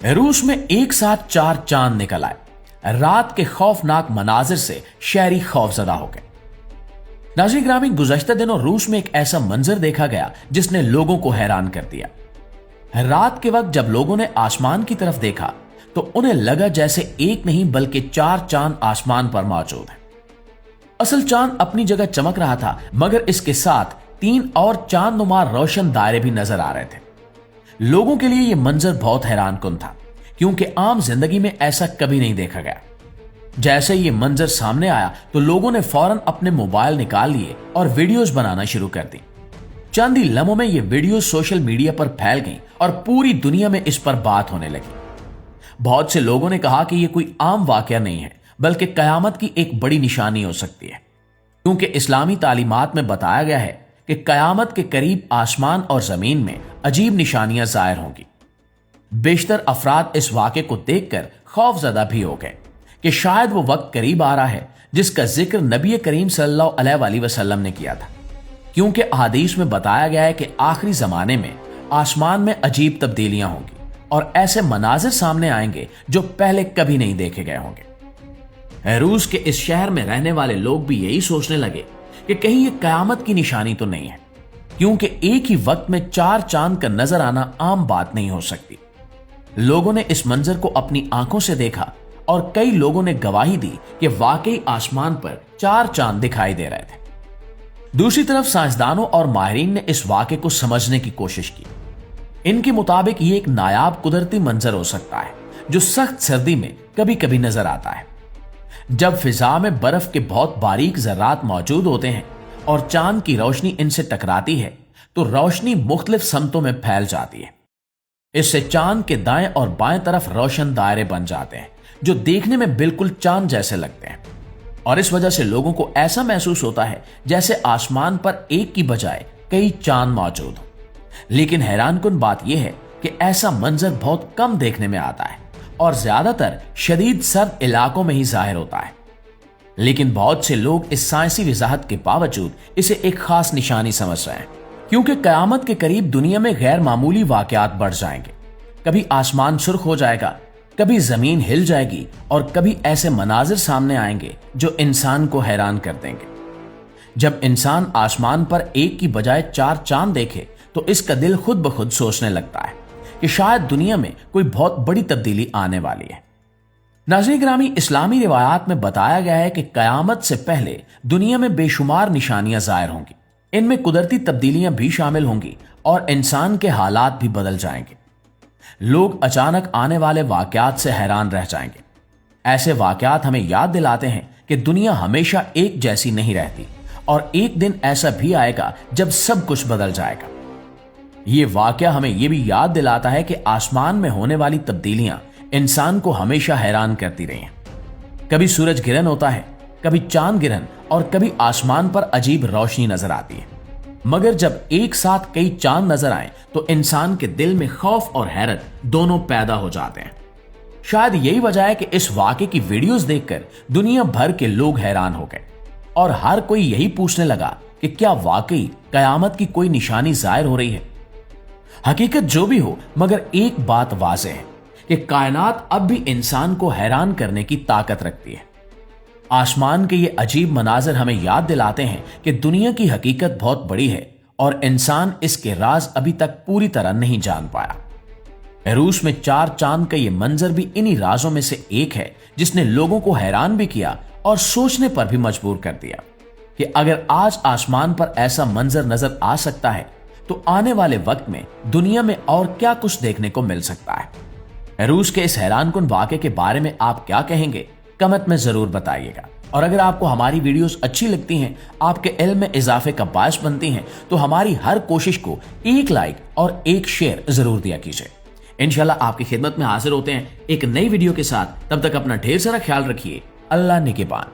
रूस में एक साथ 4 चांद निकल आए। रात के खौफनाक मनाजिर से शहरी खौफजदा हो गए। नाज़रीन ग्रामी, गुज़श्ता दिनों रूस में एक ऐसा मंजर देखा गया जिसने लोगों को हैरान कर दिया। रात के वक्त जब लोगों ने आसमान की तरफ देखा तो उन्हें लगा जैसे एक नहीं बल्कि 4 चांद आसमान पर मौजूद हैं। असल चांद अपनी जगह चमक रहा था, मगर इसके साथ 3 और चांदनुमा रोशन दायरे भी नजर आ रहे थे। लोगों के लिए यह मंजर बहुत हैरानकुन था, क्योंकि आम जिंदगी में ऐसा कभी नहीं देखा गया। जैसे ये मंजर सामने आया तो लोगों ने फौरन अपने मोबाइल निकाल लिए और वीडियोस बनाना शुरू कर दी। चंद ही लम्हों में ये वीडियो सोशल मीडिया पर फैल गईं और पूरी दुनिया में इस पर बात होने लगी। बहुत से लोगों ने कहा कि यह कोई आम वाकया नहीं है, बल्कि कयामत की एक बड़ी निशानी हो सकती है, क्योंकि इस्लामी तालीमात में बताया गया है कि कयामत के करीब आसमान और जमीन में अजीब निशानियां जाहिर होंगी। बेशतर अफराद इस वाक़े को देखकर खौफजदा भी हो गए कि शायद वो वक्त करीब आ रहा है जिसका जिक्र नबी करीम सल्लल्लाहु अलैहि वसल्लम ने किया था, क्योंकि हदीस में बताया गया है कि आखिरी जमाने में आसमान में अजीब तब्दीलियां होंगी और ऐसे मनाजिर सामने आएंगे जो पहले कभी नहीं देखे गए होंगे। रूस के इस शहर में रहने वाले लोग भी यही सोचने लगे कि कहीं ये कयामत की निशानी तो नहीं है, क्योंकि एक ही वक्त में 4 चांद का नजर आना आम बात नहीं हो सकती। लोगों ने इस मंजर को अपनी आंखों से देखा और कई लोगों ने गवाही दी कि वाकई आसमान पर 4 चांद दिखाई दे रहे थे। दूसरी तरफ साइंसदानों और माहिरीन ने इस वाकये को समझने की कोशिश की। इनके मुताबिक ये एक नायाब कुदरती मंजर हो सकता है जो सख्त सर्दी में कभी कभी नजर आता है। जब फिजा में बर्फ के बहुत बारीक जर्रात मौजूद होते हैं और चांद की रोशनी इनसे टकराती है तो रोशनी मुख्तलिफ समतों में फैल जाती है। इससे चांद के दाएं और बाएं तरफ रोशन दायरे बन जाते हैं जो देखने में बिल्कुल चांद जैसे लगते हैं, और इस वजह से लोगों को ऐसा महसूस होता है जैसे आसमान पर एक की बजाय कई चांद मौजूद हो। लेकिन हैरानकुन बात यह है कि ऐसा मंजर बहुत कम देखने में आता है और ज्यादातर शदीद सर्द इलाकों में ही जाहिर होता है। लेकिन बहुत से लोग इस साइंसी वजाहत के बावजूद इसे एक खास निशानी समझ रहे हैं, क्योंकि कयामत के करीब दुनिया में गैर मामूली वाकयात बढ़ जाएंगे। कभी आसमान सुर्ख हो जाएगा, कभी जमीन हिल जाएगी और कभी ऐसे मनाजिर सामने आएंगे जो इंसान को हैरान कर देंगे। जब इंसान आसमान पर एक की बजाय 4 चांद देखे तो इसका दिल खुद ब खुद सोचने लगता है कि शायद दुनिया में कोई बहुत बड़ी तब्दीली आने वाली है। नाज़रीन ग्रामी, इस्लामी रिवायात में बताया गया है कि कयामत से पहले दुनिया में बेशुमार निशानियां जाहिर होंगी। इनमें कुदरती तब्दीलियां भी शामिल होंगी और इंसान के हालात भी बदल जाएंगे। लोग अचानक आने वाले वाकयात से हैरान रह जाएंगे। ऐसे वाकयात हमें याद दिलाते हैं कि दुनिया हमेशा एक जैसी नहीं रहती और एक दिन ऐसा भी आएगा जब सब कुछ बदल जाएगा। ये वाकया हमें यह भी याद दिलाता है कि आसमान में होने वाली तब्दीलियां इंसान को हमेशा हैरान करती रही हैं। कभी सूरज गिरन होता है, कभी चांद गिरन और कभी आसमान पर अजीब रोशनी नजर आती है। मगर जब एक साथ कई चांद नजर आए तो इंसान के दिल में खौफ और हैरत दोनों पैदा हो जाते हैं। शायद यही वजह है कि इस वाकये की वीडियोस देखकर दुनिया भर के लोग हैरान हो गए और हर कोई यही पूछने लगा कि क्या वाकई कयामत की कोई निशानी जाहिर हो रही है। हकीकत जो भी हो, मगर एक बात वाज़ेह है कि कायनात अब भी इंसान को हैरान करने की ताकत रखती है। आसमान के ये अजीब मनाजिर हमें याद दिलाते हैं कि दुनिया की हकीकत बहुत बड़ी है और इंसान इसके राज अभी तक पूरी तरह नहीं जान पाया। रूस में 4 चांद का ये मंजर भी इन्हीं राजों में से एक है जिसने लोगों को हैरान भी किया और सोचने पर भी मजबूर कर दिया कि अगर आज आसमान पर ऐसा मंजर नजर आ सकता है तो आने वाले वक्त में दुनिया में और क्या कुछ देखने को मिल सकता है। रूस के इस हैरानकुन वाकये के बारे में आप क्या कहेंगे, कमेंट में जरूर बताइएगा। और अगर आपको हमारी वीडियोस अच्छी लगती हैं, आपके इल्म में इजाफे का बायस बनती हैं, तो हमारी हर कोशिश को एक लाइक और एक शेयर जरूर दिया कीजिए। इंशाल्लाह आपकी खिदमत में हाजिर होते हैं एक नई वीडियो के साथ। तब तक अपना ढेर सारा ख्याल रखिए। अल्लाह निगहबान।